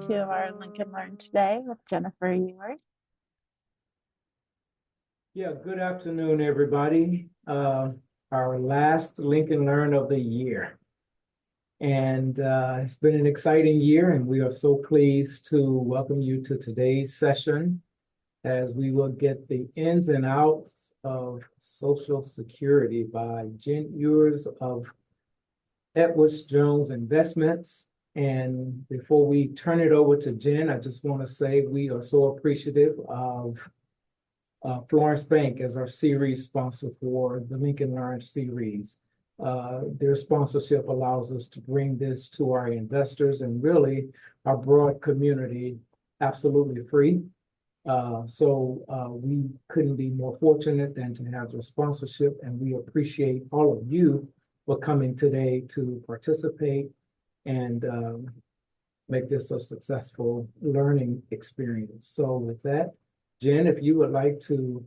to our Link&Learn today with Jennifer Ewers. Yeah, good afternoon, everybody. Our last Link&Learn of the year. And it's been an exciting year, and we are so pleased to welcome you to today's session as we will get the ins and outs of Social Security by Jen Ewers of Edwards Jones Investments. And before we turn it over to Jen, I just want to say we are so appreciative of Florence Bank as our series sponsor for the Link&Learn series. Their sponsorship allows us to bring this to our investors and really our broad community absolutely free. So we couldn't be more fortunate than to have their sponsorship, and we appreciate all of you for coming today to participate and make this a successful learning experience. So with that, Jen, if you would like to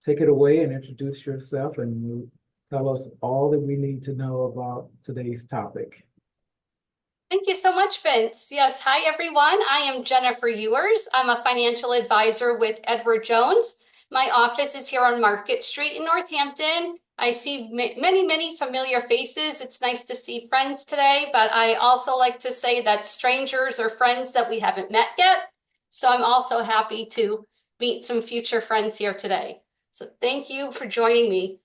take it away and introduce yourself and tell us all that we need to know about today's topic. Thank you so much, Vince. Yes, hi everyone. I am Jennifer Ewers. I'm a financial advisor with Edward Jones. My office is here on Market Street in Northampton. I see many familiar faces. It's nice to see friends today, but I also like to say that strangers are friends that we haven't met yet. So I'm also happy to meet some future friends here today. So thank you for joining me.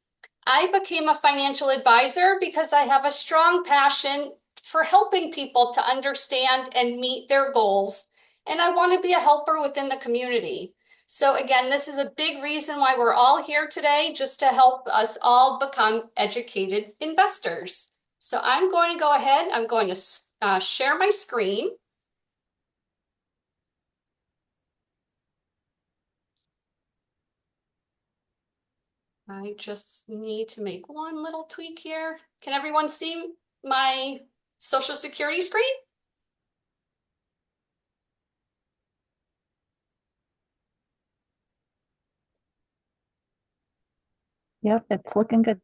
I became a financial advisor because I have a strong passion for helping people to understand and meet their goals. And I want to be a helper within the community. So again, this is a big reason why we're all here today, just to help us all become educated investors. So I'm going to go ahead, I'm going to share my screen. I just need to make one little tweak here. Can everyone see my Social Security screen? Yep, it's looking good.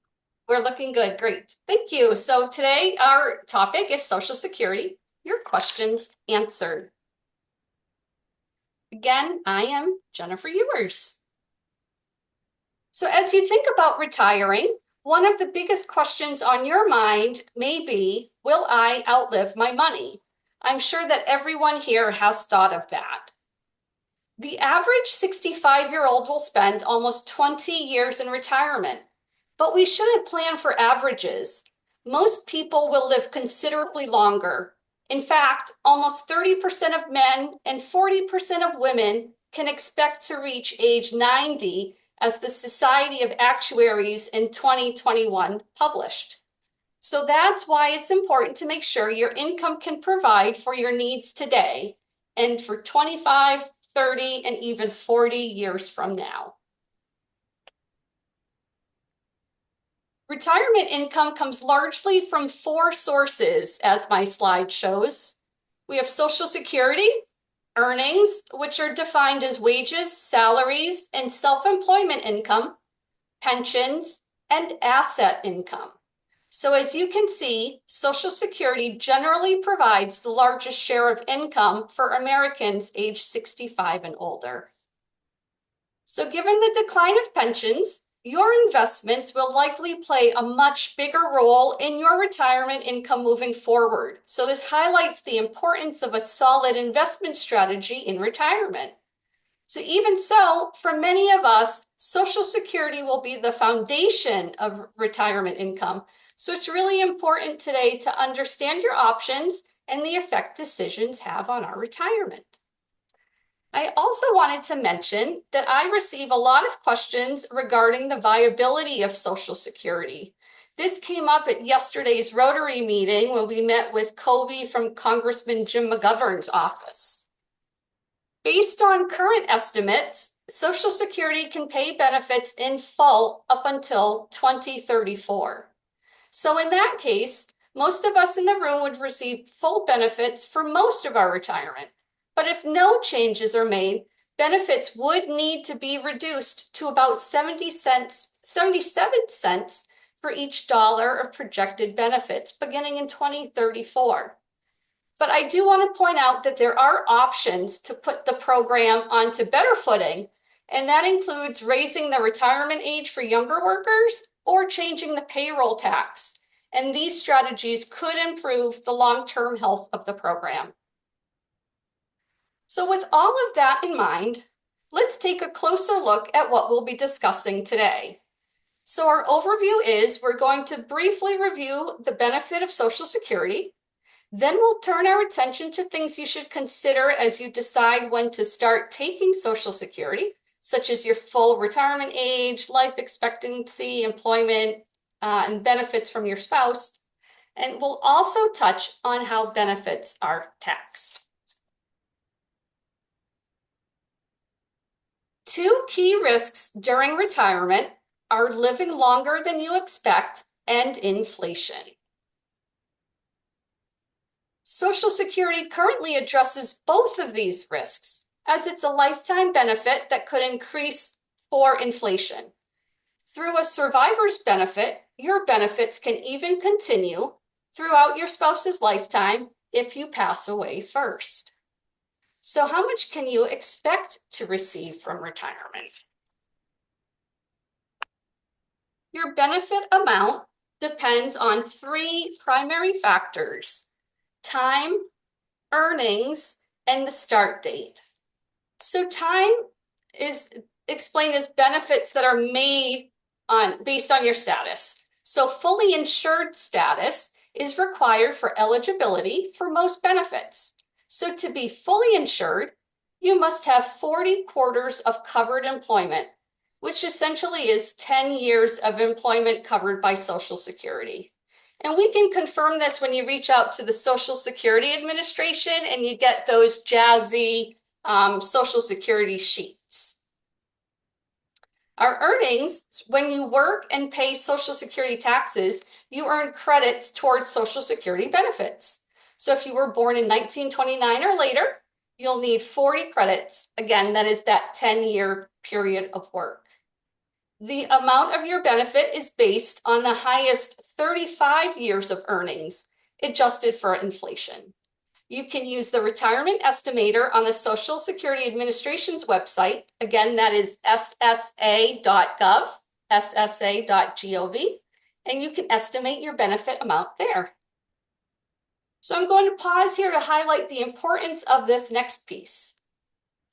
We're looking good. Great. Thank you. So today our topic is Social Security. Your questions answered. Again, I am Jennifer Ewers. So as you think about retiring, one of the biggest questions on your mind may be, will I outlive my money? I'm sure that everyone here has thought of that. The average 65-year-old will spend almost 20 years in retirement, but we shouldn't plan for averages. Most people will live considerably longer. In fact, almost 30% of men and 40% of women can expect to reach age 90, as the Society of Actuaries in 2021 published. So that's why it's important to make sure your income can provide for your needs today and for 25, 30, and even 40 years from now. Retirement income comes largely from 4 sources, as my slide shows. We have Social Security, earnings, which are defined as wages, salaries, and self-employment income, pensions, and asset income. So as you can see, Social Security generally provides the largest share of income for Americans age 65 and older. So given the decline of pensions, your investments will likely play a much bigger role in your retirement income moving forward. So this highlights the importance of a solid investment strategy in retirement. So even so, for many of us, Social Security will be the foundation of retirement income. So it's really important today to understand your options and the effect decisions have on our retirement. I also wanted to mention that I receive a lot of questions regarding the viability of Social Security. This came up at yesterday's Rotary meeting when we met with Kobe from Congressman Jim McGovern's office. Based on current estimates, Social Security can pay benefits in full up until 2034. So in that case, most of us in the room would receive full benefits for most of our retirement. But if no changes are made, benefits would need to be reduced to about 77 cents for each dollar of projected benefits beginning in 2034. But I do want to point out that there are options to put the program onto better footing, and that includes raising the retirement age for younger workers or changing the payroll tax. And these strategies could improve the long-term health of the program. So with all of that in mind, let's take a closer look at what we'll be discussing today. So our overview is we're going to briefly review the benefit of Social Security. Then we'll turn our attention to things you should consider as you decide when to start taking Social Security, such as your full retirement age, life expectancy, employment, and benefits from your spouse. And we'll also touch on how benefits are taxed. Two key risks during retirement are living longer than you expect and inflation. Social Security currently addresses both of these risks, as it's a lifetime benefit that could increase for inflation. Through a survivor's benefit, your benefits can even continue throughout your spouse's lifetime if you pass away first. So how much can you expect to receive from retirement? Your benefit amount depends on three primary factors: time, earnings, and the start date. So time is explained as benefits that are made based on your status. So fully insured status is required for eligibility for most benefits. So to be fully insured, you must have 40 quarters of covered employment, which essentially is 10 years of employment covered by Social Security. And we can confirm this when you reach out to the Social Security Administration and you get those jazzy Social Security sheets. Our earnings, when you work and pay Social Security taxes, you earn credits towards Social Security benefits. So if you were born in 1929 or later, you'll need 40 credits. Again, that is that 10-year period of work. The amount of your benefit is based on the highest 35 years of earnings, adjusted for inflation. You can use the retirement estimator on the Social Security Administration's website. Again, that is ssa.gov, ssa.gov, and you can estimate your benefit amount there. So I'm going to pause here to highlight the importance of this next piece.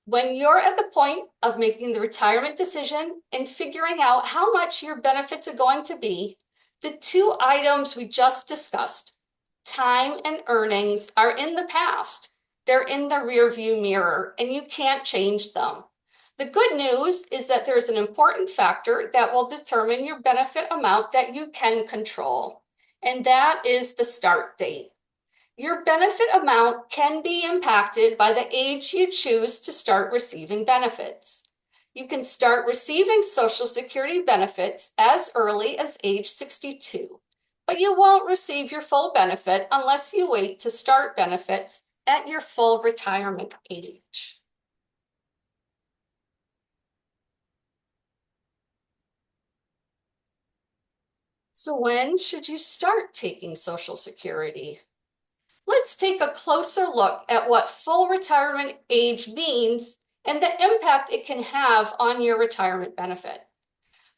When you're at the point of making the retirement decision and figuring out how much your benefits are going to be, the two items we just discussed, time and earnings, are in the past. They're in the rearview mirror and you can't change them. The good news is that there's an important factor that will determine your benefit amount that you can control, and that is the start date. Your benefit amount can be impacted by the age you choose to start receiving benefits. You can start receiving Social Security benefits as early as age 62, but you won't receive your full benefit unless you wait to start benefits at your full retirement age. So when should you start taking Social Security? Let's take a closer look at what full retirement age means and the impact it can have on your retirement benefit.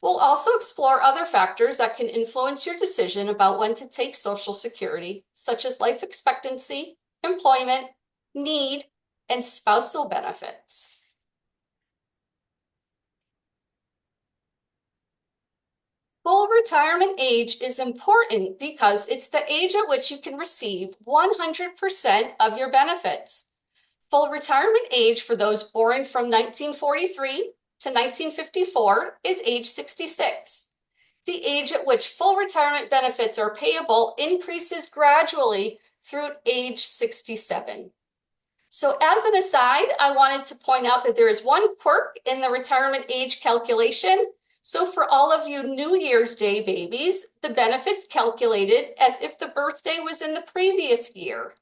We'll also explore other factors that can influence your decision about when to take Social Security, such as life expectancy, employment, need, and spousal benefits. Full retirement age is important because it's the age at which you can receive 100% of your benefits. Full retirement age for those born from 1943 to 1954 is age 66. The age at which full retirement benefits are payable increases gradually through age 67. So as an aside, I wanted to point out that there is one quirk in the retirement age calculation. So for all of you New Year's Day babies, the benefit's calculated as if the birthday was in the previous year.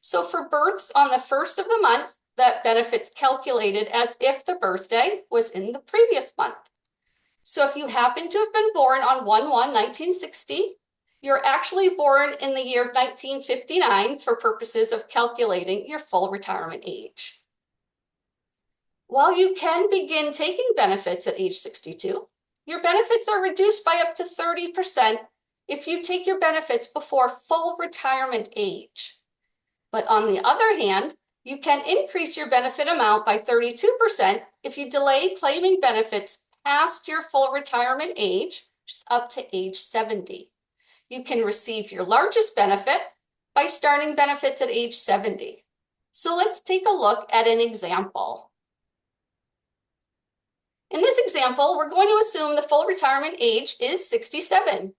So for births on the first of the month, that benefit's calculated as if the birthday was in the previous month. So if you happen to have been born on 1/1/1960, You're actually born in the year of 1959 for purposes of calculating your full retirement age. While you can begin taking benefits at age 62, your benefits are reduced by up to 30% if you take your benefits before full retirement age. But on the other hand, you can increase your benefit amount by 32% if you delay claiming benefits past your full retirement age, which is up to age 70. You can receive your largest benefit by starting benefits at age 70. So let's take a look at an example. In this example, we're going to assume the full retirement age is 67.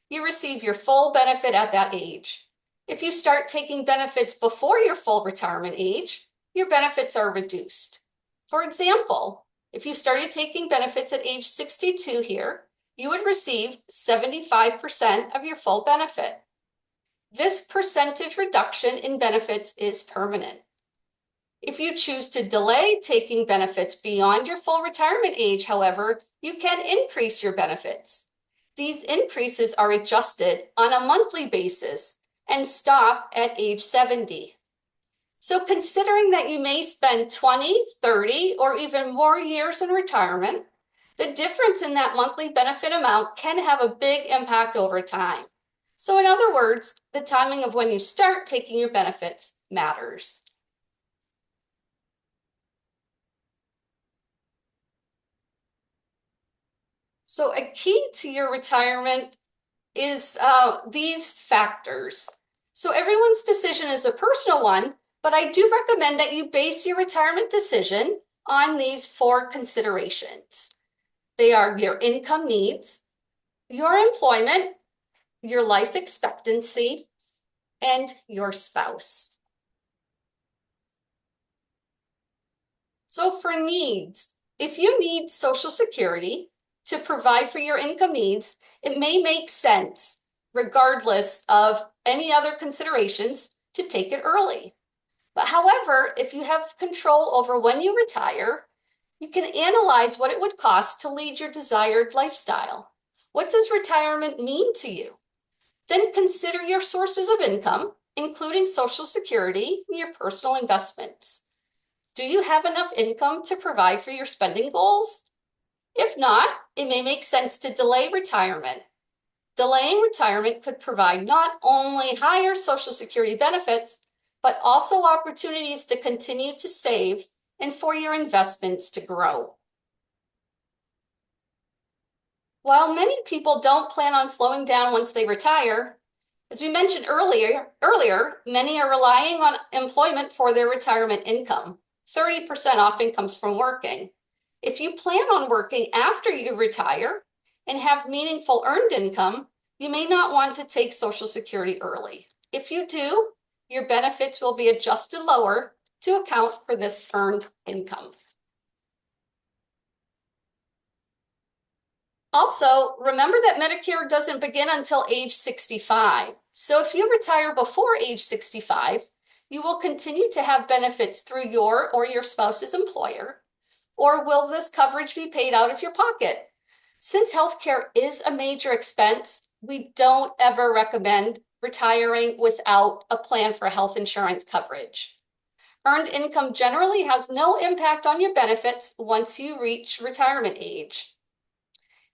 You receive your full benefit at that age. If you start taking benefits before your full retirement age, your benefits are reduced. For example, if you started taking benefits at age 62 here, you would receive 75% of your full benefit. This percentage reduction in benefits is permanent. If you choose to delay taking benefits beyond your full retirement age, however, you can increase your benefits. These increases are adjusted on a monthly basis and stop at age 70. So considering that you may spend 20, 30, or even more years in retirement, the difference in that monthly benefit amount can have a big impact over time. So in other words, the timing of when you start taking your benefits matters. So a key to your retirement is these factors. So everyone's decision is a personal one, but I do recommend that you base your retirement decision on these 4 considerations. They are your income needs, your employment, your life expectancy, and your spouse. So for needs, if you need Social Security to provide for your income needs, it may make sense, regardless of any other considerations, to take it early. But however, if you have control over when you retire, you can analyze what it would cost to lead your desired lifestyle. What does retirement mean to you? Then consider your sources of income, including Social Security and your personal investments. Do you have enough income to provide for your spending goals? If not, it may make sense to delay retirement. Delaying retirement could provide not only higher Social Security benefits, but also opportunities to continue to save and for your investments to grow. While many people don't plan on slowing down once they retire, as we mentioned earlier, many are relying on employment for their retirement income. 30% often comes from working. If you plan on working after you retire and have meaningful earned income, you may not want to take Social Security early. If you do, your benefits will be adjusted lower to account for this earned income. Also, remember that Medicare doesn't begin until age 65. So if you retire before age 65, you will continue to have benefits through your or your spouse's employer, or will this coverage be paid out of your pocket? Since healthcare is a major expense, we don't ever recommend retiring without a plan for health insurance coverage. Earned income generally has no impact on your benefits once you reach retirement age.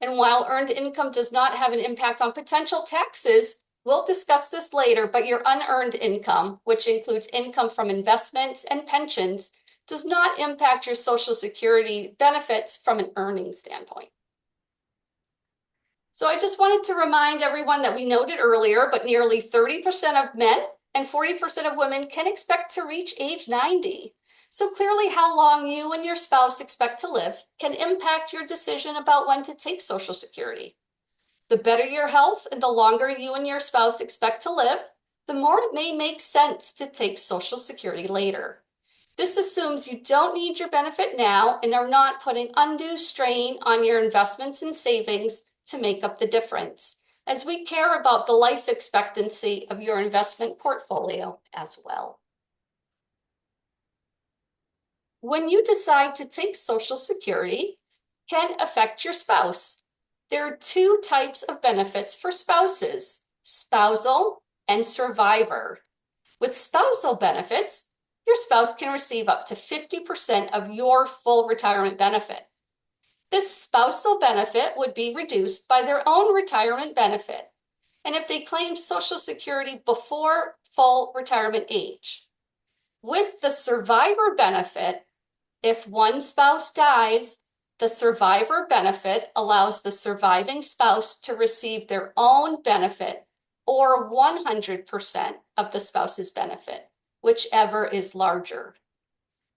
And while earned income does not have an impact on potential taxes, we'll discuss this later, but your unearned income, which includes income from investments and pensions, does not impact your Social Security benefits from an earning standpoint. So I just wanted to remind everyone that we noted earlier, but nearly 30% of men and 40% of women can expect to reach age 90. So clearly how long you and your spouse expect to live can impact your decision about when to take Social Security. The better your health and the longer you and your spouse expect to live, the more it may make sense to take Social Security later. This assumes you don't need your benefit now and are not putting undue strain on your investments and savings to make up the difference, as we care about the life expectancy of your investment portfolio as well. When you decide to take Social Security, can affect your spouse. There are 2 types of benefits for spouses. spousal, and survivor. With spousal benefits, your spouse can receive up to 50% of your full retirement benefit. This spousal benefit would be reduced by their own retirement benefit, and if they claim Social Security before full retirement age. With the survivor benefit, if one spouse dies, the survivor benefit allows the surviving spouse to receive their own benefit or 100% of the spouse's benefit, whichever is larger.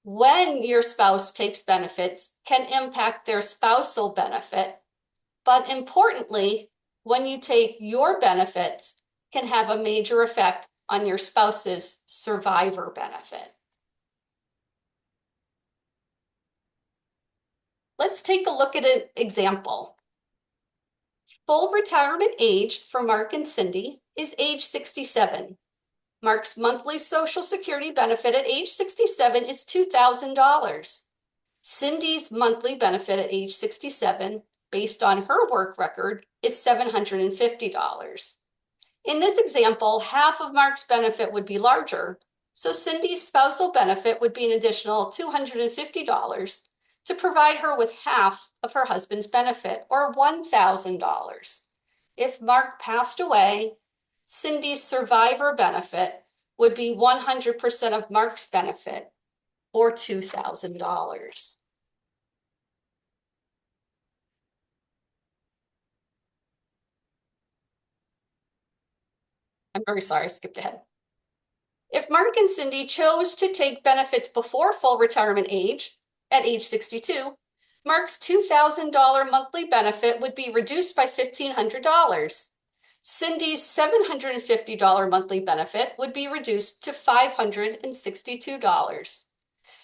When your spouse takes benefits can impact their spousal benefit, but importantly, when you take your benefits can have a major effect on your spouse's survivor benefit. Let's take a look at an example. Full retirement age for Mark and Cindy is age 67. Mark's monthly Social Security benefit at age 67 is $2,000. Cindy's monthly benefit at age 67, based on her work record, is $750. In this example, half of Mark's benefit would be larger, so Cindy's spousal benefit would be an additional $250 to provide her with half of her husband's benefit, or $1,000. If Mark passed away, Cindy's survivor benefit would be 100% of Mark's benefit, or $2,000. I'm very sorry, I skipped ahead. If Mark and Cindy chose to take benefits before full retirement age, at age 62, Mark's $2,000 monthly benefit would be reduced by $1,500. Cindy's $750 monthly benefit would be reduced to $562.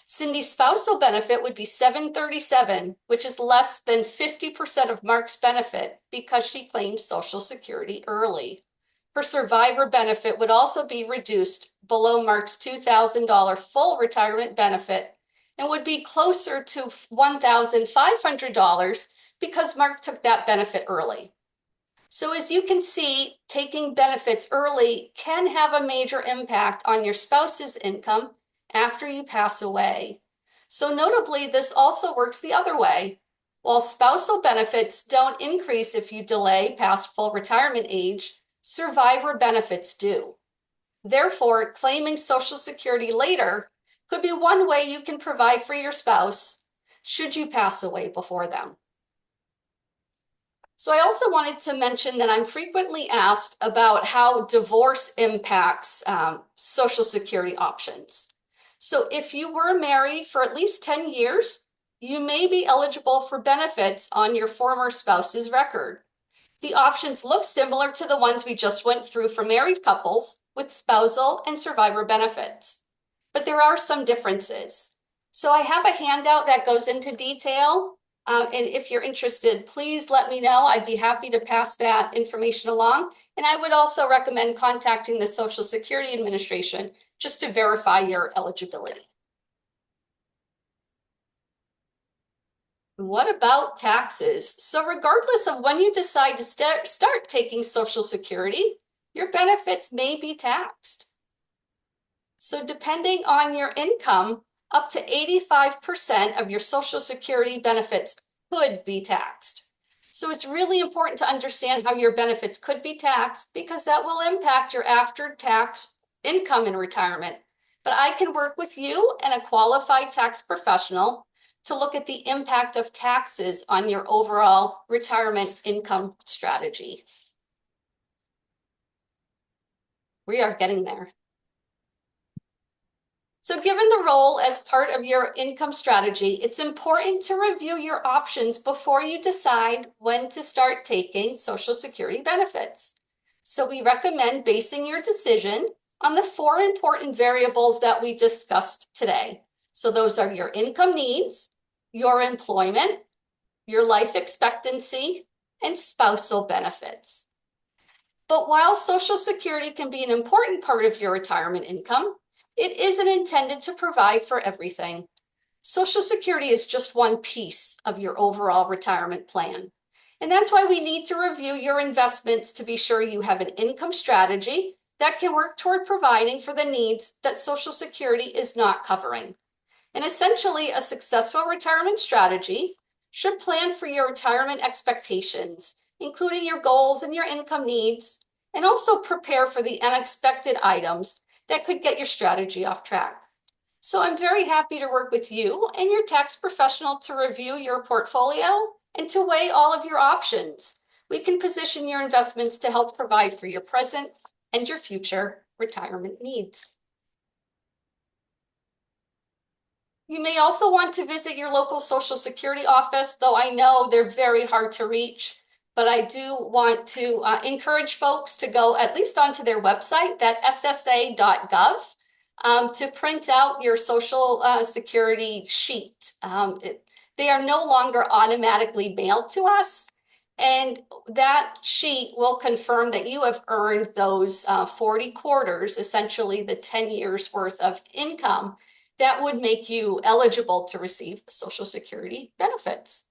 Cindy's spousal benefit would be $737, which is less than 50% of Mark's benefit because she claimed Social Security early. Her survivor benefit would also be reduced below Mark's $2,000 full retirement benefit and would be closer to $1,500 because Mark took that benefit early. So as you can see, taking benefits early can have a major impact on your spouse's income after you pass away. So notably, this also works the other way. While spousal benefits don't increase if you delay past full retirement age, survivor benefits do. Therefore, claiming Social Security later could be one way you can provide for your spouse should you pass away before them. So I also wanted to mention that I'm frequently asked about how divorce impacts Social Security options. So if you were married for at least 10 years, you may be eligible for benefits on your former spouse's record. The options look similar to the ones we just went through for married couples with spousal and survivor benefits, but there are some differences. So I have a handout that goes into detail. And if you're interested, please let me know. I'd be happy to pass that information along. And I would also recommend contacting the Social Security Administration just to verify your eligibility. What about taxes? So regardless of when you decide to start taking Social Security, your benefits may be taxed. So depending on your income, up to 85% of your Social Security benefits could be taxed. So it's really important to understand how your benefits could be taxed because that will impact your after-tax income in retirement. But I can work with you and a qualified tax professional to look at the impact of taxes on your overall retirement income strategy. We are getting there. So given the role as part of your income strategy, it's important to review your options before you decide when to start taking Social Security benefits. So we recommend basing your decision on the 4 important variables that we discussed today. So those are your income needs, your employment, your life expectancy, and spousal benefits. But while Social Security can be an important part of your retirement income, it isn't intended to provide for everything. Social Security is just one piece of your overall retirement plan. And that's why we need to review your investments to be sure you have an income strategy that can work toward providing for the needs that Social Security is not covering. And essentially, a successful retirement strategy should plan for your retirement expectations, including your goals and your income needs, and also prepare for the unexpected items that could get your strategy off track. So I'm very happy to work with you and your tax professional to review your portfolio and to weigh all of your options. We can position your investments to help provide for your present and your future retirement needs. You may also want to visit your local Social Security office, though I know they're very hard to reach. But I do want to encourage folks to go at least onto their website, that ssa.gov, to print out your Social Security sheet. They are no longer automatically mailed to us. And that sheet will confirm that you have earned those 40 quarters, essentially the 10 years worth of income that would make you eligible to receive Social Security benefits.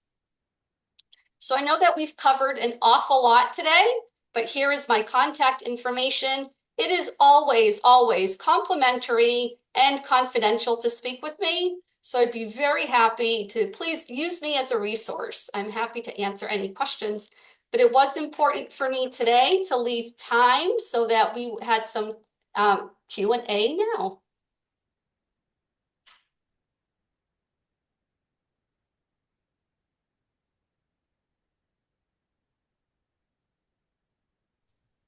So I know that we've covered an awful lot today, but here is my contact information. It is always, always complimentary and confidential to speak with me. So I'd be very happy to please use me as a resource. I'm happy to answer any questions, but it was important for me today to leave time so that we had some Q&A now.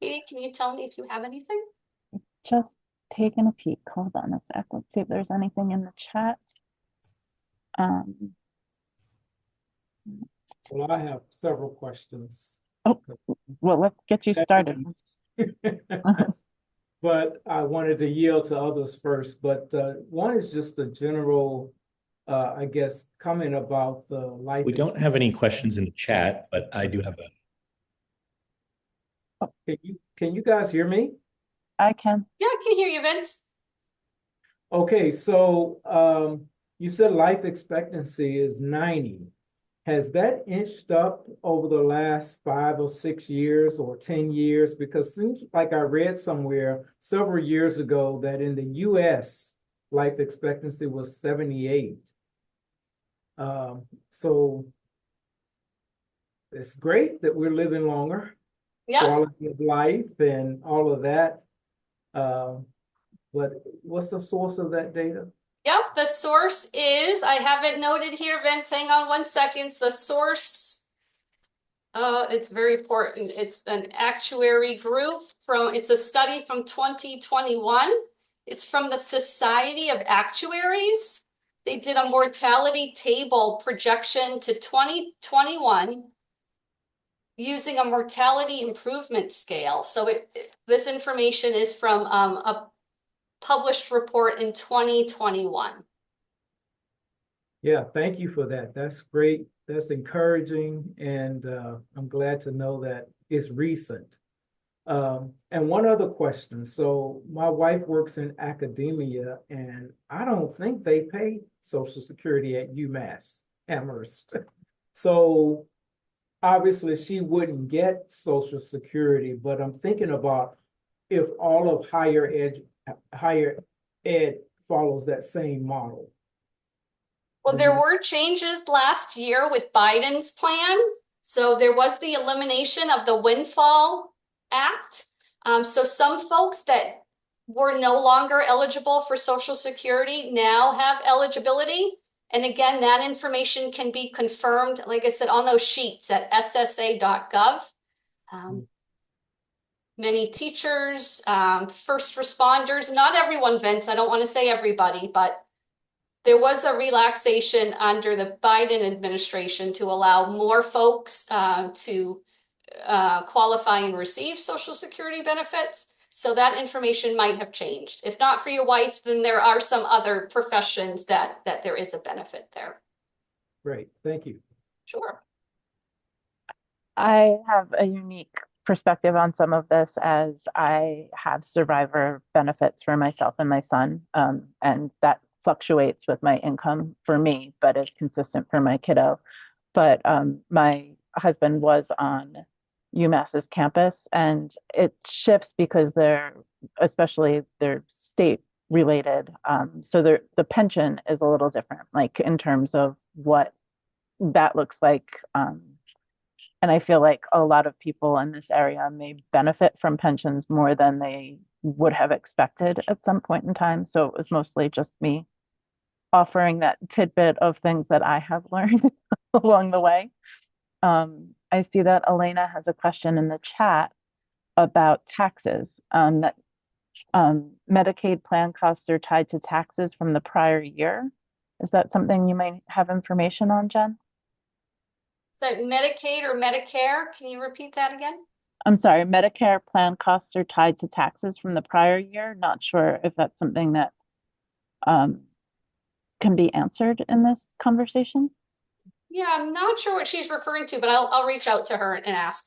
Katie, can you tell me if you have anything? Just taking a peek. Hold on a sec. Let's see if there's anything in the chat. Well, I have several questions. Oh, well, let's get you started. But I wanted to yield to others first. But one is just a general, I guess, comment about the life. We don't have any questions in the chat, but I do have a. Can you guys hear me? I can. Yeah, I can hear you, Vince. Okay, so you said life expectancy is 90. Has that inched up over the last 5 or 6 years or 10 years? Because it seems like I read somewhere several years ago that in the US, life expectancy was 78. So it's great that we're living longer, Yeah. quality of life and all of that. But what's the source of that data? Yep, the source is, I have it noted here, Vince, hang on 1 second. The source, it's very important. It's an actuary group it's a study from 2021. It's from the Society of Actuaries. They did a mortality table projection to 2021 using a mortality improvement scale. So this information is from a published report in 2021. Yeah, thank you for that. That's great. That's encouraging. And I'm glad to know that it's recent. And one other question. So my wife works in academia, and I don't think they pay Social Security at UMass Amherst. So obviously she wouldn't get Social Security, but I'm thinking about if all of higher ed follows that same model. Well, there were changes last year with Biden's plan. So there was the elimination of the Windfall Act. So some folks that were no longer eligible for Social Security now have eligibility. And again, that information can be confirmed, like I said, on those sheets at ssa.gov. Many teachers, first responders, not everyone, Vince, I don't want to say everybody, but there was a relaxation under the Biden administration to allow more folks to qualify and receive Social Security benefits. So that information might have changed. If not for your wife, then there are some other professions that there is a benefit there. Great, thank you. Sure. I have a unique perspective on some of this as I have survivor benefits for myself and my son, and that fluctuates with my income for me, but is consistent for my kiddo. But my husband was on UMass's campus, and it shifts because they're state related. So the pension is a little different, like in terms of what that looks like. And I feel like a lot of people in this area may benefit from pensions more than they would have expected at some point in time. So it was mostly just me offering that tidbit of things that I have learned along the way. I see that Elena has a question in the chat about taxes. That Medicaid plan costs are tied to taxes from the prior year. Is that something you might have information on, Jen? Is that Medicaid or Medicare? Can you repeat that again? I'm sorry, Medicare plan costs are tied to taxes from the prior year. Not sure if that's something that can be answered in this conversation. Yeah, I'm not sure what she's referring to, but I'll reach out to her and ask.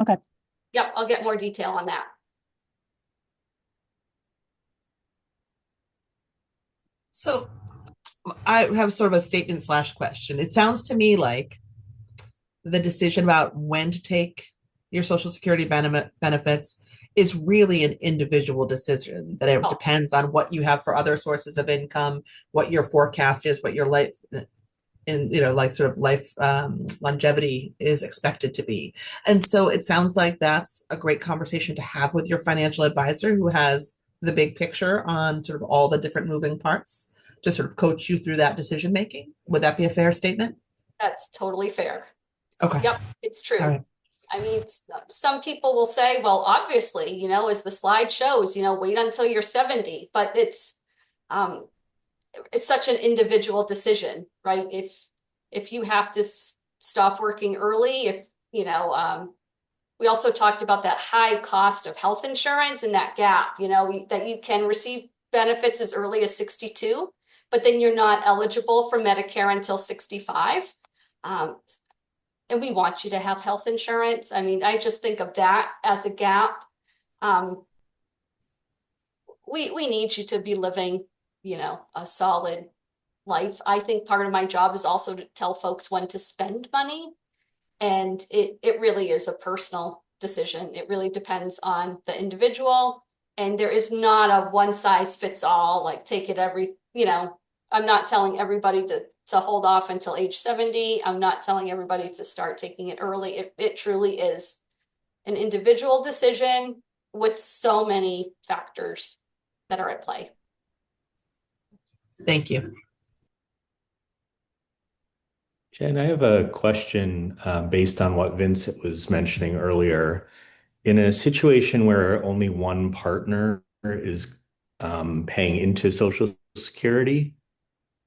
Okay. Yep, I'll get more detail on that. So I have sort of a statement / question. It sounds to me like the decision about when to take your Social Security benefits is really an individual decision, that it depends on what you have for other sources of income, what your forecast is, what your life longevity is expected to be. And so it sounds like that's a great conversation to have with your financial advisor, who has the big picture on sort of all the different moving parts, to sort of coach you through that decision making. Would that be a fair statement? That's totally fair. Okay. Yep, it's true. All right. I mean, some people will say, well, obviously, as the slide shows, wait until you're 70, but it's such an individual decision, right? If you have to stop working early, we also talked about that high cost of health insurance and that gap, that you can receive benefits as early as 62, but then you're not eligible for Medicare until 65. And we want you to have health insurance. I mean, I just think of that as a gap. We need you to be living, a solid life. I think part of my job is also to tell folks when to spend money. And it really is a personal decision. It really depends on the individual. And there is not a one size fits all, like take it I'm not telling everybody to hold off until age 70. I'm not telling everybody to start taking it early. It truly is an individual decision with so many factors that are at play. Thank you. Jen, I have a question based on what Vincent was mentioning earlier. In a situation where only one partner is paying into Social Security,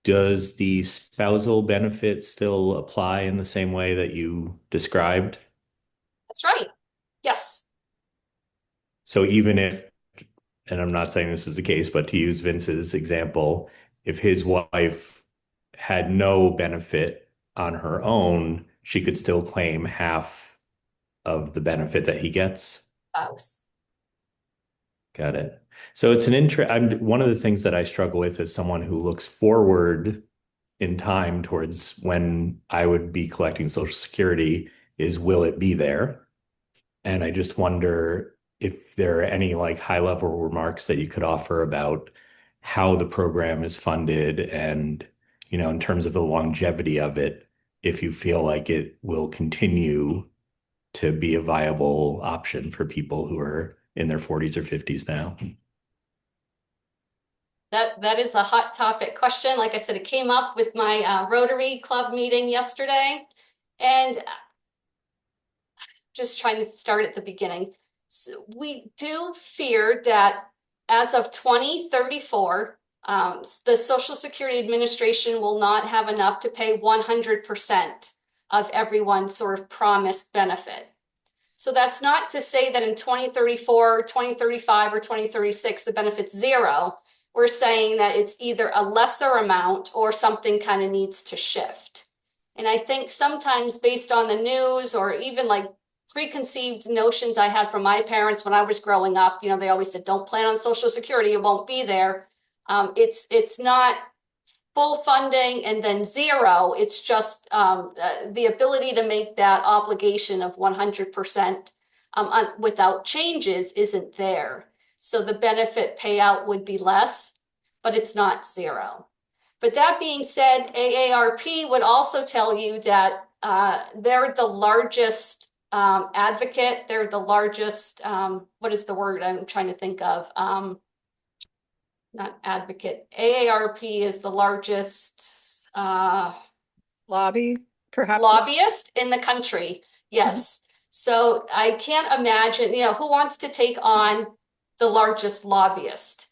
does the spousal benefit still apply in the same way that you described? That's right. Yes. So even if, and I'm not saying this is the case, but to use Vince's example, if his wife had no benefit on her own, she could still claim half of the benefit that he gets? Got it. So it's one of the things that I struggle with as someone who looks forward in time towards when I would be collecting Social Security is, will it be there? And I just wonder if there are any high level remarks that you could offer about how the program is funded and, in terms of the longevity of it, if you feel like it will continue to be a viable option for people who are in their 40s or 50s now. That is a hot topic question. Like I said, it came up with my Rotary Club meeting yesterday, and just trying to start at the beginning. So we do fear that as of 2034, the Social Security Administration will not have enough to pay 100% of everyone's sort of promised benefit. So that's not to say that in 2034, 2035, or 2036, the benefit's zero. We're saying that it's either a lesser amount or something kind of needs to shift. And I think sometimes based on the news or even preconceived notions I had from my parents when I was growing up, they always said, don't plan on Social Security, it won't be there. It's not full funding and then zero. It's just the ability to make that obligation of 100% without changes isn't there. So the benefit payout would be less, but it's not zero. But that being said, AARP would also tell you that they're the largest advocate. They're the largest, what is the word I'm trying to think of? Not advocate. AARP is the largest Lobby, perhaps. lobbyist in the country. Yes. So I can't imagine, who wants to take on the largest lobbyist?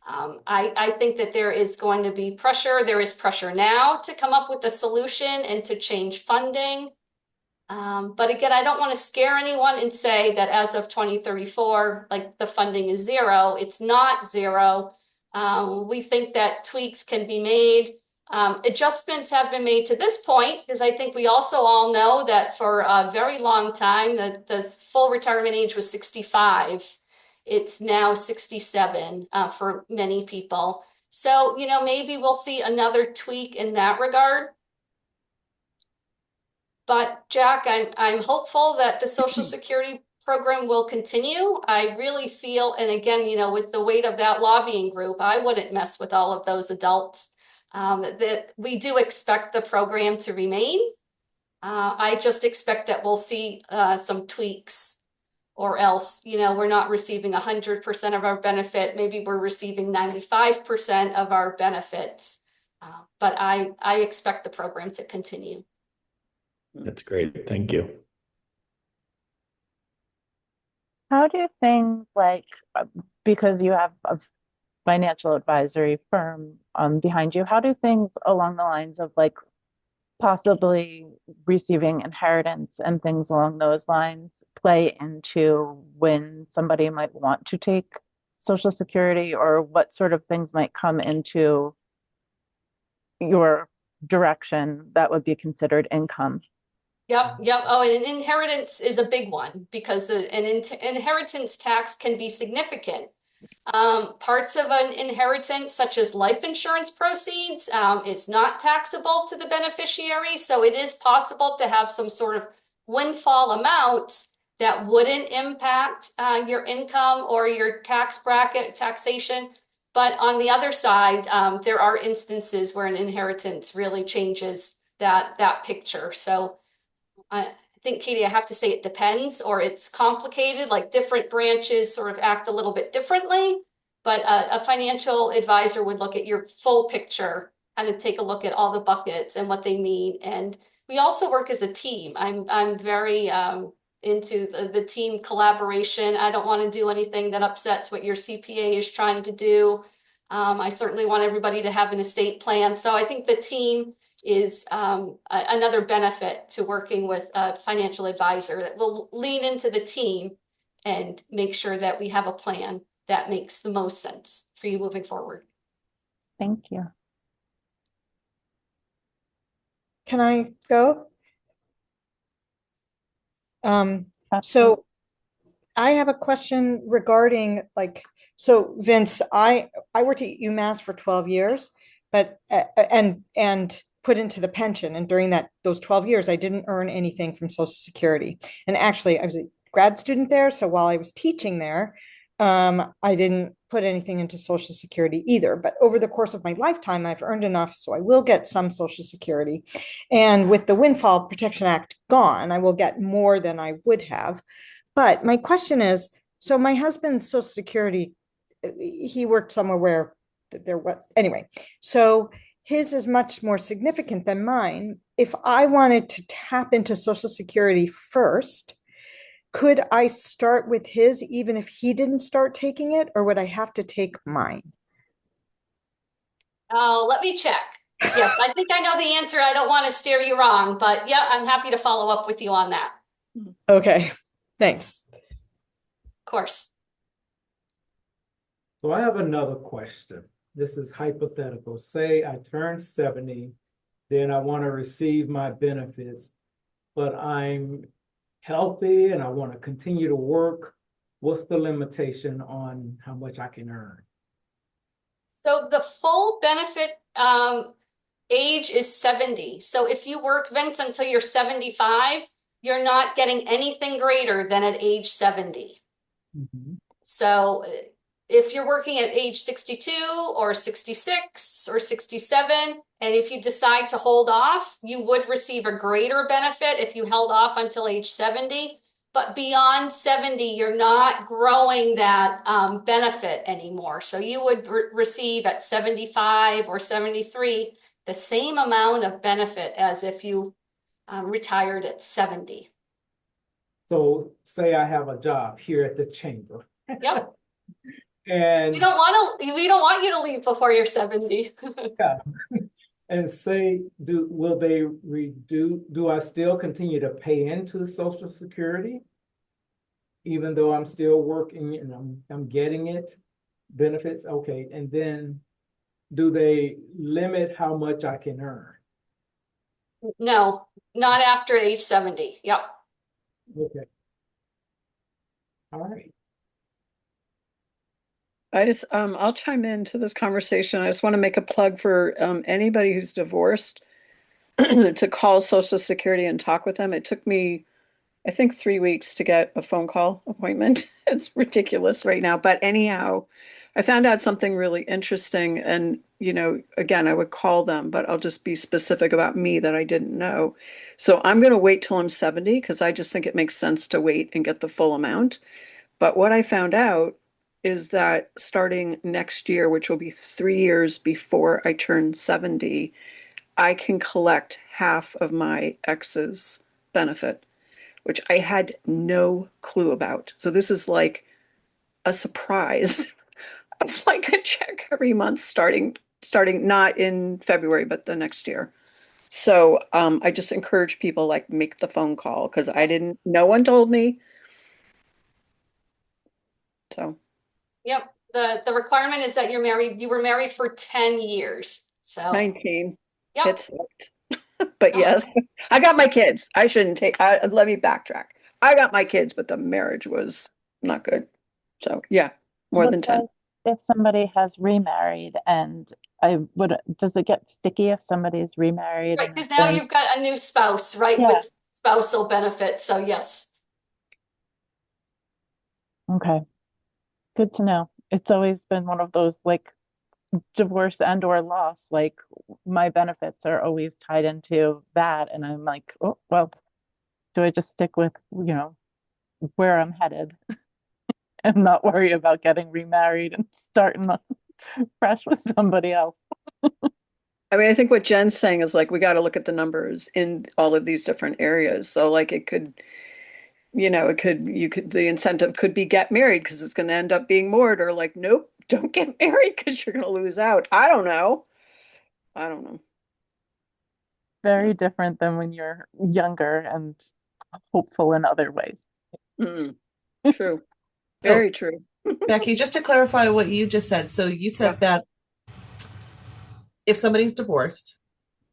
I think that there is going to be pressure. There is pressure now to come up with a solution and to change funding. But again, I don't want to scare anyone and say that as of 2034, like the funding is zero. It's not zero. We think that tweaks can be made. Adjustments have been made to this point, because I think we also all know that for a very long time, the full retirement age was 65. It's now 67 for many people. So, maybe we'll see another tweak in that regard. But Jack, I'm hopeful that the Social Security program will continue. I really feel, and again, with the weight of that lobbying group, I wouldn't mess with all of those adults. That we do expect the program to remain. I just expect that we'll see some tweaks, or else, we're not receiving 100% of our benefit. Maybe we're receiving 95% of our benefits. But I expect the program to continue. That's great. Thank you. How do things like, because you have a financial advisory firm behind you, how do things along the lines of like possibly receiving inheritance and things along those lines play into when somebody might want to take Social Security, or what sort of things might come into your direction that would be considered income? Yep. Oh, and an inheritance is a big one, because an inheritance tax can be significant. Parts of an inheritance, such as life insurance proceeds, is not taxable to the beneficiary. So it is possible to have some sort of windfall amounts that wouldn't impact your income or your tax bracket taxation. But on the other side, there are instances where an inheritance really changes that picture. So I think, Katie, I have to say it depends, or it's complicated, like different branches sort of act a little bit differently. But a financial advisor would look at your full picture, kind of take a look at all the buckets and what they mean. And we also work as a team. I'm very into the team collaboration. I don't want to do anything that upsets what your CPA is trying to do. I certainly want everybody to have an estate plan. So I think the team is another benefit to working with a financial advisor, that will lean into the team and make sure that we have a plan that makes the most sense for you moving forward. Thank you. Can I go? So Absolutely. I have a question regarding so Vince, I worked at UMass for 12 years, but and put into the pension. And during those 12 years, I didn't earn anything from Social Security. And actually, I was a grad student there. So while I was teaching there, I didn't put anything into Social Security either. But over the course of my lifetime, I've earned enough, so I will get some Social Security. And with the Windfall Protection Act gone, I will get more than I would have. But my question is, so my husband's Social Security, he worked somewhere where there was, anyway, so his is much more significant than mine. If I wanted to tap into Social Security first, could I start with his even if he didn't start taking it, or would I have to take mine? Oh, let me check. Yes, I think I know the answer. I don't want to steer you wrong, but yeah, I'm happy to follow up with you on that. Okay, thanks. Of course. So I have another question. This is hypothetical. Say I turn 70, then I want to receive my benefits, but I'm healthy and I want to continue to work. What's the limitation on how much I can earn? So the full benefit age is 70. So if you work, Vince, until you're 75, you're not getting anything greater than at age 70. Mhm. So if you're working at age 62 or 66 or 67, and if you decide to hold off, you would receive a greater benefit if you held off until age 70. But beyond 70, you're not growing that benefit anymore. So you would receive at 75 or 73 the same amount of benefit as if you retired at 70. So say I have a job here at the chamber. Yep. And We don't want you to leave before you're 70. yeah. And say, do I still continue to pay into Social Security? Even though I'm still working and I'm getting it, benefits, okay, and then do they limit how much I can earn? No, not after age 70. Yep. Okay. All right. I'll chime into this conversation. I just want to make a plug for anybody who's divorced to call Social Security and talk with them. It took me, I think, 3 weeks to get a phone call appointment. It's ridiculous right now. But anyhow, I found out something really interesting. And, again, I would call them, but I'll just be specific about me that I didn't know. So I'm going to wait till I'm 70 because I just think it makes sense to wait and get the full amount. But what I found out is that starting next year, which will be 3 years before I turn 70, I can collect half of my ex's benefit, which I had no clue about. So this is like a surprise of like a check every month starting not in February, but the next year. So I just encourage people like make the phone call because no one told me. So Yep. The requirement is that you were married for 10 years. So 19. yep. It sucked. But yes, I got my kids. I shouldn't let me backtrack. I got my kids, but the marriage was not good. So yeah, more What than 10. about if somebody has remarried and does it get sticky if somebody's remarried Right, and because has now been, you've got a new spouse, right, yeah, with spousal benefits. So yes. okay, good to know. It's always been one of those like divorce and or loss, like my benefits are always tied into that. And I'm like, oh, well, do I just stick with, where I'm headed and not worry about getting remarried and starting fresh with somebody else? I mean, I think what Jen's saying is like we got to look at the numbers in all of these different areas. So like the incentive could be get married because it's going to end up being more, or like, nope, don't get married because you're going to lose out. I don't know. Very different than when you're younger and hopeful in other ways. Mm, true. So, Very true. Becky, just to clarify what you just said. So you said that if somebody's divorced,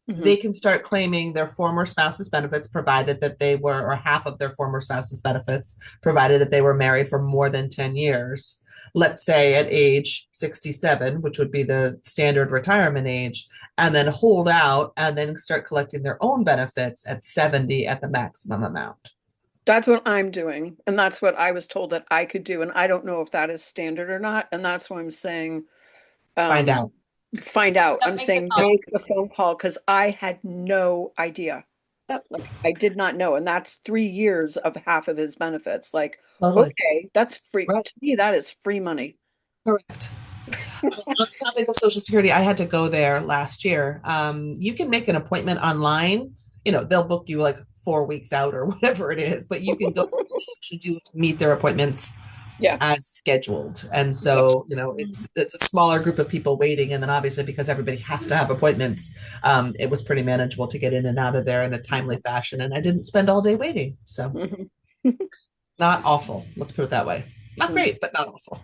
they can start claiming their former spouse's benefits, provided that they were, or half of their former spouse's benefits, provided that they were married for more than 10 years. Let's say at age 67, which would be the standard retirement age, and then hold out and then start collecting their own benefits at 70 at the maximum amount. That's what I'm doing. And that's what I was told that I could do. And I don't know if that is standard or not. And that's why I'm saying Find out. Find out. Yep, I'm make saying the call. make the phone call because I had no idea. Yep. Like I did not know. And that's 3 years of half of his benefits. Like, Totally. okay, that's free. Right. To me, that is free money. Correct. On the topic of Social Security, I had to go there last year. You can make an appointment online. They'll book you like 4 weeks out or whatever it is, but you can go to meet their appointments as scheduled. And so, it's a smaller group of people waiting. And then obviously because everybody has to have appointments, it was pretty manageable to get in and out of there in a timely fashion. And I didn't spend all day waiting. So not awful. Let's put it that way. Not great, but not awful.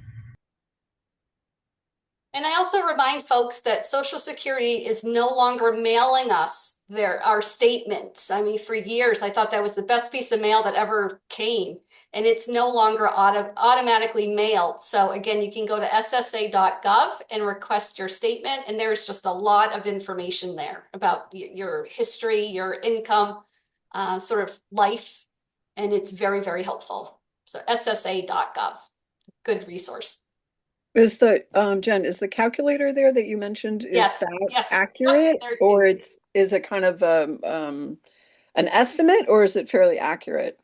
And I also remind folks that Social Security is no longer mailing us our statements. I mean, for years, I thought that was the best piece of mail that ever came, and it's no longer automatically mailed. So again, you can go to ssa.gov and request your statement, and there's just a lot of information there about your history, your income, sort of life, and it's very, very helpful. So ssa.gov, good resource. Is the Jen, is the calculator there that you mentioned, is Yes, that yes. Yep, accurate, it's there or too. is it kind of an estimate, or is it fairly accurate?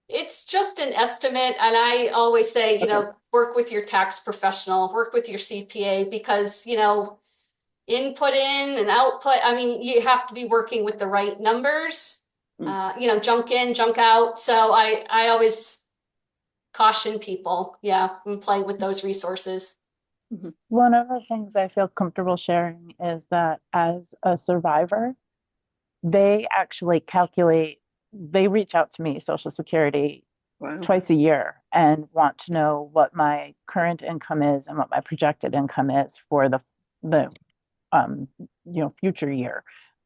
It's just an estimate, and I always say, you know, work with your tax professional, work with your CPA, because, you know, input in and output, I mean, you have to be working with the right numbers, you know, junk in, junk out. So I always caution people, yeah, and play with those resources. One of the things I feel comfortable sharing is that as a survivor, they actually they reach out to me, Social Security, Wow. twice a year and want to know what my current income is and what my projected income is for the future year.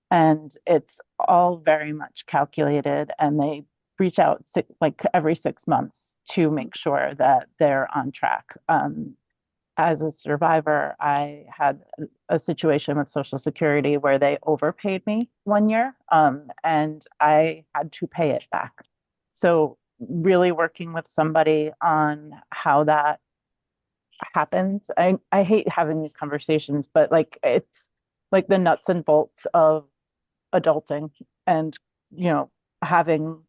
And it's all very much calculated, and they reach out like every 6 months to make sure that they're on track. As a survivor, I had a situation with Social Security where they overpaid me one year, and I had to pay it back. So really working with somebody on how that happens. I hate having these conversations, but like it's like the nuts and bolts of adulting and, having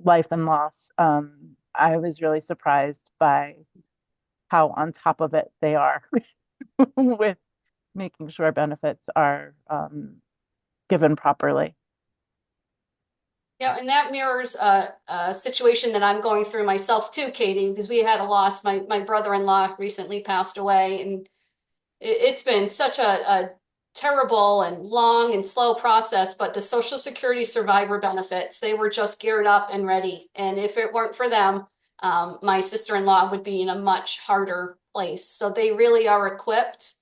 life and loss. I was really surprised by how on top of it they are with making sure benefits are given properly. Yeah, and that mirrors a situation that I'm going through myself too, Katie, because we had a loss. My brother-in-law recently passed away, and it's been such a terrible and long and slow process. But the Social Security survivor benefits, they were just geared up and ready. And if it weren't for them, my sister-in-law would be in a much harder place. So they really are equipped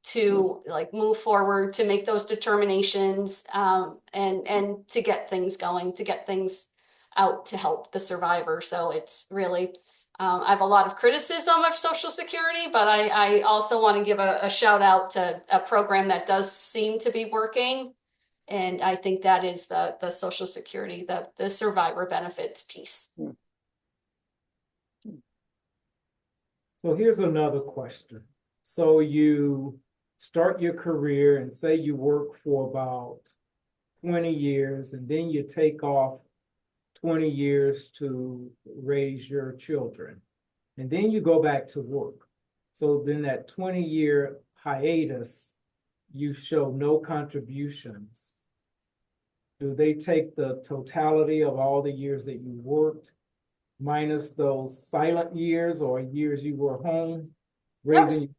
to like move forward, to make those determinations, and to get things going, to get things out to help the survivor. So it's really, I have a lot of criticism of Social Security, but I also want to give a shout out to a program that does seem to be working. And I think that is the Social Security, the survivor benefits piece. So here's another question. So you start your career and say you work for about 20 years, and then you take off 20 years to raise your children. And then you go back to work. So then that 20-year hiatus, you show no contributions. Do they take the totality of all the years that you worked, minus those silent years or years you were home raising?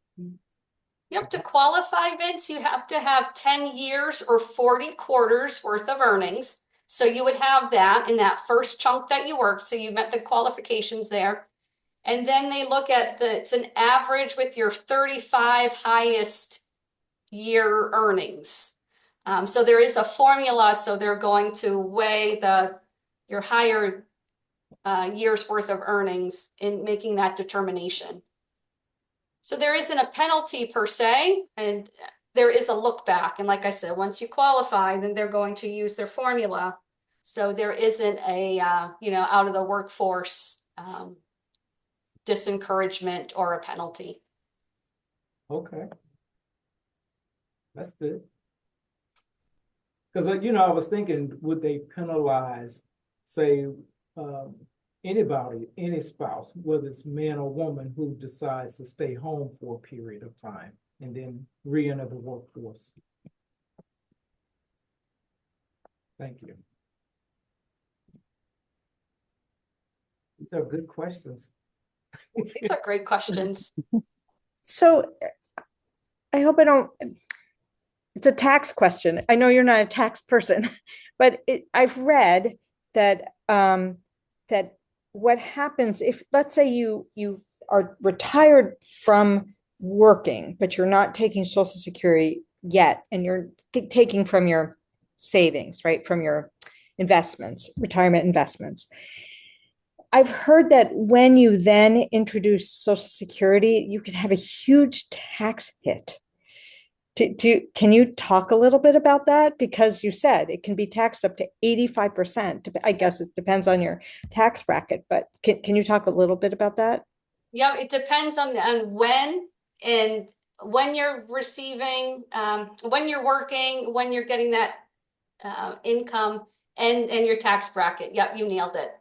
Yep, to qualify, Vince, you have to have 10 years or 40 quarters worth of earnings. So you would have that in that first chunk that you worked. So you met the qualifications there. And then they look at it's an average with your 35 highest year earnings. So there is a formula. So they're going to weigh your higher years worth of earnings in making that determination. So there isn't a penalty per se, and there is a look back. And like I said, once you qualify, then they're going to use their formula. So there isn't a, out of the workforce disencouragement or a penalty. Okay. That's good. Because, I was thinking, would they penalize, say, anybody, any spouse, whether it's man or woman, who decides to stay home for a period of time and then re-enter the workforce? Thank you. These are good questions. These are great questions. So I hope I don't, it's a tax question. I know you're not a tax person, but I've read that that what happens if, let's say you are retired from working, but you're not taking Social Security yet, and you're taking from your savings, right? From your investments, retirement investments. I've heard that when you then introduce Social Security, you can have a huge tax hit. Can you talk a little bit about that? Because you said it can be taxed up to 85%. I guess it depends on your tax bracket, but can you talk a little bit about that? Yeah, it depends on and when you're receiving, when you're working, when you're getting that income and your tax bracket. Yep, you nailed it.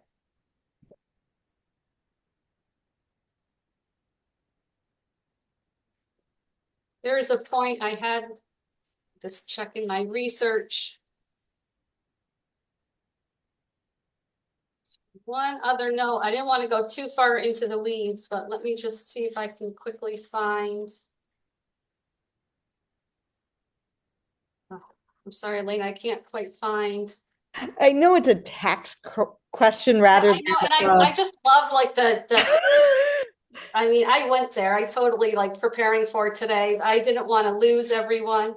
There is a point I had just checking my research. One other note, I didn't want to go too far into the weeds, but let me just see if I can quickly find. Oh, I'm sorry, Elaine, I can't quite find. I know it's a tax question rather I know, and I just love like the I mean, I went there. I totally like preparing for today. I didn't want to lose everyone.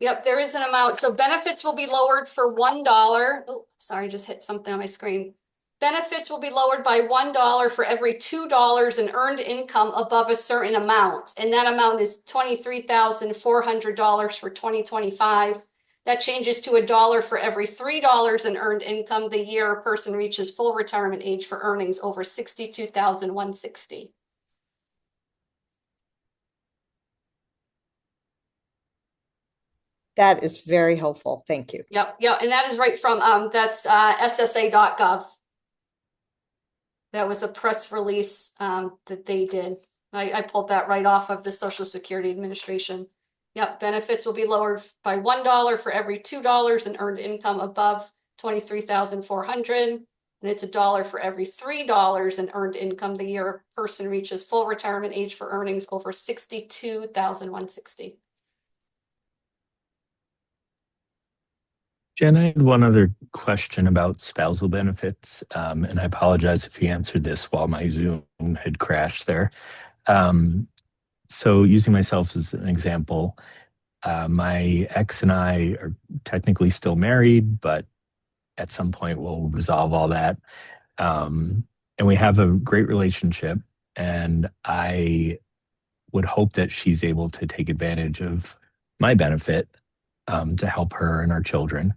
Yep, there is an amount. So benefits will be lowered for $1. Oh, sorry, I just hit something on my screen. Benefits will be lowered by $1 for every $2 in earned income above a certain amount. And that amount is $23,400 for 2025. That changes to $1 for every $3 in earned income the year a person reaches full retirement age for earnings over $62,160. That is very helpful. Thank you. Yep, and that is right from that's SSA.gov. That was a press release that they did. I pulled that right off of the Social Security Administration. Yep, benefits will be lowered by $1 for every $2 in earned income above 23,400, and it's $1 for every $3 in earned income the year a person reaches full retirement age for earnings over 62,160. Jen, I had one other question about spousal benefits, and I apologize if you answered this while my Zoom had crashed there. So using myself as an example, my ex and I are technically still married, but at some point we'll resolve all that. And we have a great relationship, and I would hope that she's able to take advantage of my benefit to help her and our children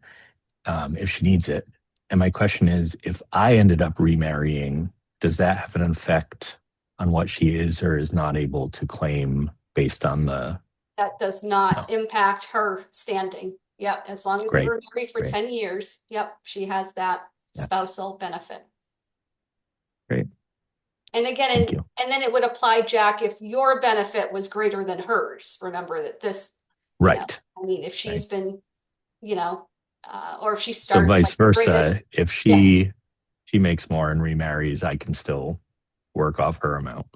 if she needs it. And my question is, if I ended up remarrying, does that have an effect on what she is or is not able to claim based on the... That does not impact her standing. Yep, as long as they were married for 10 years, yep, she has that spousal benefit. Great. And again, and then it would apply, Jack, if your benefit was greater than hers. Remember that this, right. I mean, if she's been, or if she starts. So vice versa, if she makes more and remarries, I can still work off her amount.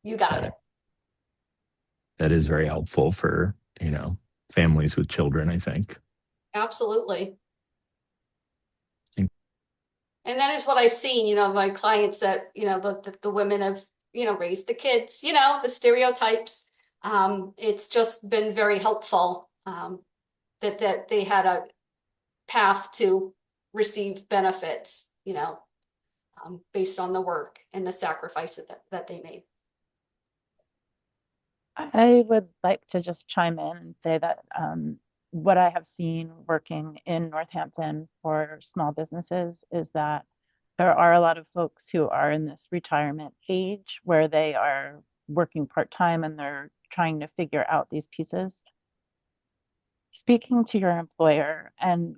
You got it. That is very helpful for, families with children, I think. Absolutely. And that is what I've seen, my clients that, the women have, raised the kids, the stereotypes. It's just been very helpful that they had a path to receive benefits, based on the work and the sacrifices that they made. I would like to just chime in and say that what I have seen working in Northampton for small businesses is that there are a lot of folks who are in this retirement age where they are working part-time and they're trying to figure out these pieces. Speaking to your employer and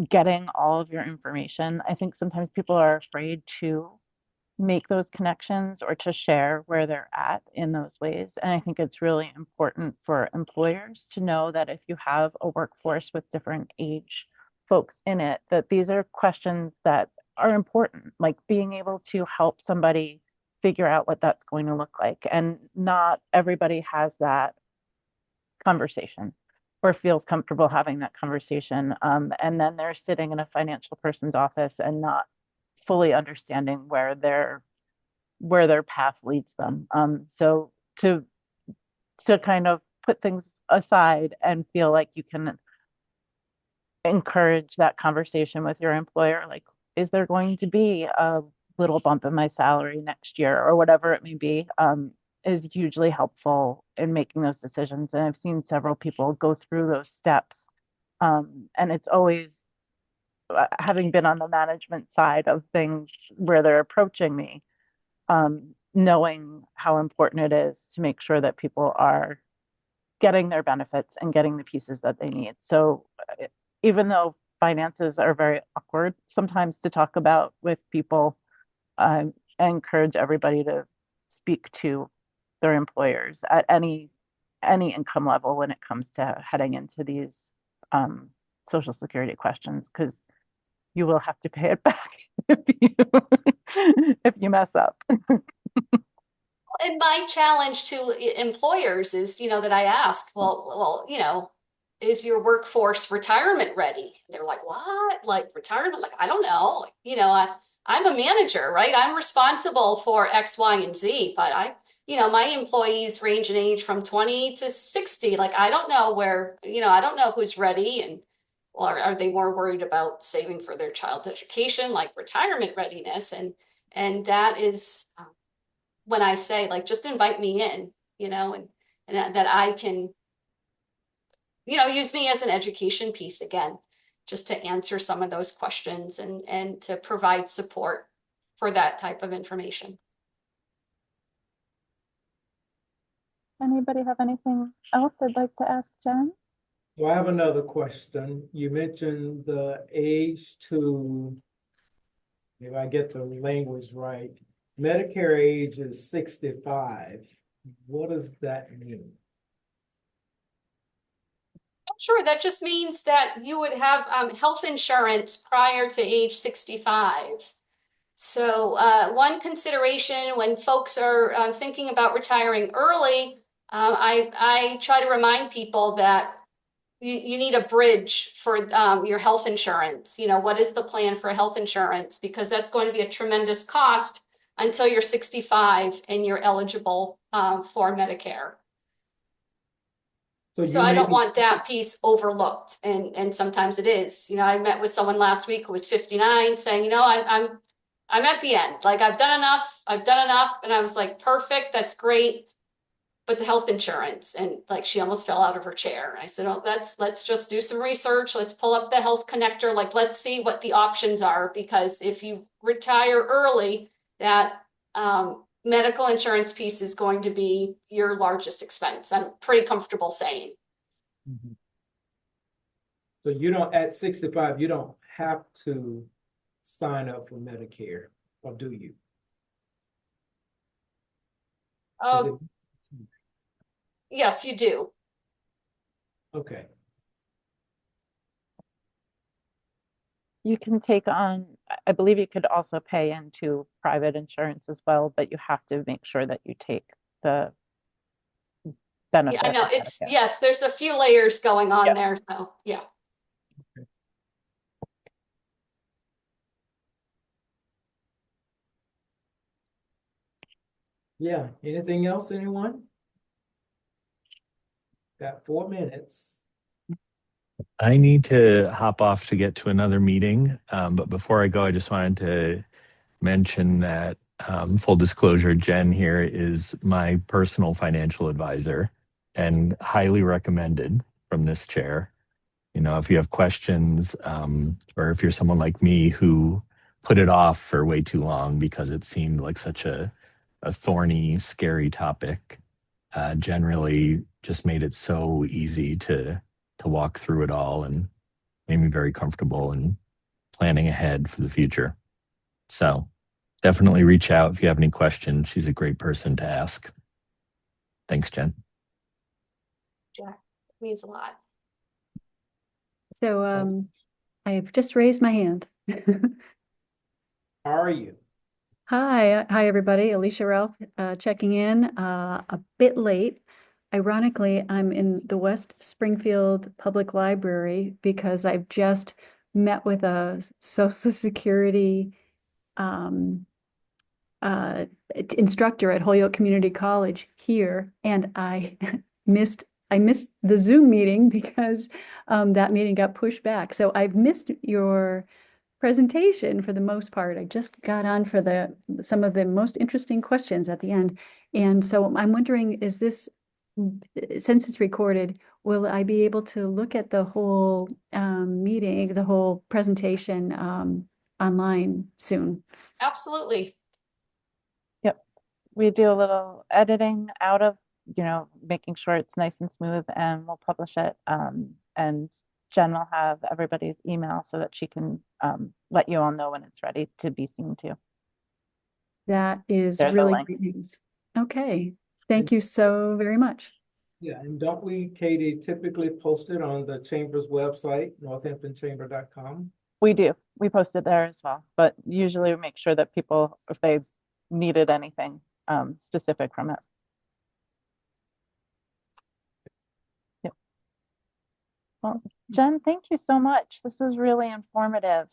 getting all of your information, I think sometimes people are afraid to make those connections or to share where they're at in those ways. And I think it's really important for employers to know that if you have a workforce with different age folks in it, that these are questions that are important, like being able to help somebody figure out what that's going to look like. And not everybody has that conversation or feels comfortable having that conversation. And then they're sitting in a financial person's office and not fully understanding where their path leads them. So to kind of put things aside and feel like you can encourage that conversation with your employer, like, is there going to be a little bump in my salary next year or whatever it may be, is hugely helpful in making those decisions. And I've seen several people go through those steps. And it's always, having been on the management side of things where they're approaching me, knowing how important it is to make sure that people are getting their benefits and getting the pieces that they need. So even though finances are very awkward sometimes to talk about with people, I encourage everybody to speak to their employers at any income level when it comes to heading into these Social Security questions, because you will have to pay it back if you mess up. And my challenge to employers is, that I ask, well, is your workforce retirement ready? They're like, what? Like retirement? Like, I don't know. I'm a manager, right? I'm responsible for X, Y, and Z, but my employees range in age from 20 to 60. Like, I don't know I don't know who's ready. And or are they more worried about saving for their child's education, like retirement readiness? And that is, when I say, like, just invite me in, and that I can, use me as an education piece again, just to answer some of those questions and to provide support for that type of information. Anybody have anything else they'd like to ask Jen? Well, I have another question. You mentioned the age to, if I get the language right, Medicare age is 65. What does that mean? Sure, that just means that you would have health insurance prior to age 65. So one consideration when folks are thinking about retiring early, I try to remind people that you need a bridge for your health insurance. What is the plan for health insurance? Because that's going to be a tremendous cost until you're 65 and you're eligible for Medicare. So I don't want that piece overlooked, and sometimes it is. I met with someone last week who was 59 saying, I'm at the end. Like, I've done enough. And I was like, perfect, that's great. But the health insurance, and like, she almost fell out of her chair. I said, oh, let's just do some research. Let's pull up the health connector. Like, let's see what the options are, because if you retire early, that medical insurance piece is going to be your largest expense. I'm pretty comfortable saying. Mm-hmm. So you don't, at 65, you don't have to sign up for Medicare, or do you? Yes, you do. Okay. You can take on, I believe you could also pay into private insurance as well, but you have to make sure that you take the benefit. Yeah, I know. Yes, there's a few layers going on there. So, yeah. Okay. Yeah. Anything else, anyone? Got 4 minutes. I need to hop off to get to another meeting. But before I go, I just wanted to mention that, full disclosure, Jen here is my personal financial advisor and highly recommended from this chair. If you have questions, or if you're someone like me who put it off for way too long because it seemed like such a thorny, scary topic, generally just made it so easy to walk through it all and made me very comfortable in planning ahead for the future. So definitely reach out if you have any questions. She's a great person to ask. Thanks, Jen. Yeah, it means a lot. So I've just raised my hand. How are you? Hi everybody. Alicia Ralph checking in a bit late. Ironically, I'm in the West Springfield Public Library because I've just met with a Social Security instructor at Holyoke Community College here, and I missed I missed the Zoom meeting because that meeting got pushed back. So I've missed your presentation for the most part. I just got on for some of the most interesting questions at the end. And so I'm wondering, is this, since it's recorded, will I be able to look at the whole meeting, the whole presentation online soon? Absolutely. Yep. We do a little editing out of, making sure it's nice and smooth, and we'll publish it. And Jen will have everybody's email so that she can let you all know when it's ready to be seen too. That is There's a really link. great news. Okay. Thank you so very much. Yeah, and don't we, Katie, typically post it on the Chamber's website, northamptonchamber.com? We do. We post it there as well, but usually we make sure that people, if they've needed anything specific from it. Yep. Well, Jen, thank you so much. This was really informative.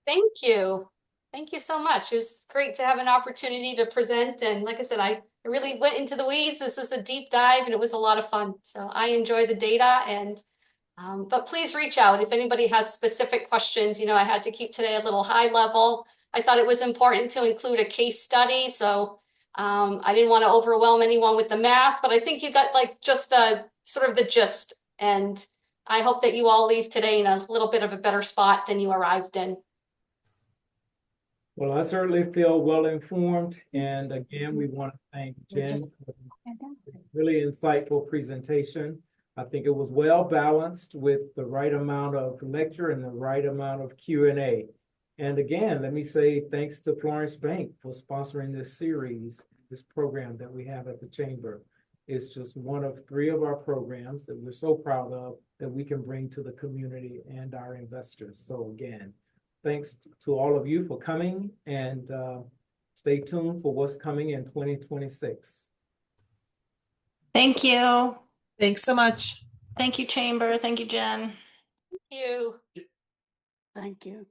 Thank you. Thank you so much. It was great to have an opportunity to present. And like I said, I really went into the weeds. This was a deep dive and it was a lot of fun. So I enjoy the data, and but please reach out if anybody has specific questions. I had to keep today a little high level. I thought it was important to include a case study. So I didn't want to overwhelm anyone with the math, but I think you got like just the sort of the gist. And I hope that you all leave today in a little bit of a better spot than you arrived in. Well, I certainly feel well informed. And again, we want to thank Jen for a really insightful presentation. I think it was well balanced with the right amount of lecture and the right amount of Q&A. And again, let me say thanks to Florence Bank for sponsoring this series, this program that we have at the Chamber. It's just one of 3 of our programs that we're so proud of that we can bring to the community and our investors. So again, thanks to all of you for coming, and stay tuned for what's coming in 2026. Thank you. Thanks so much. Thank you, Chamber. Thank you, Jen. Thank you. Thank you.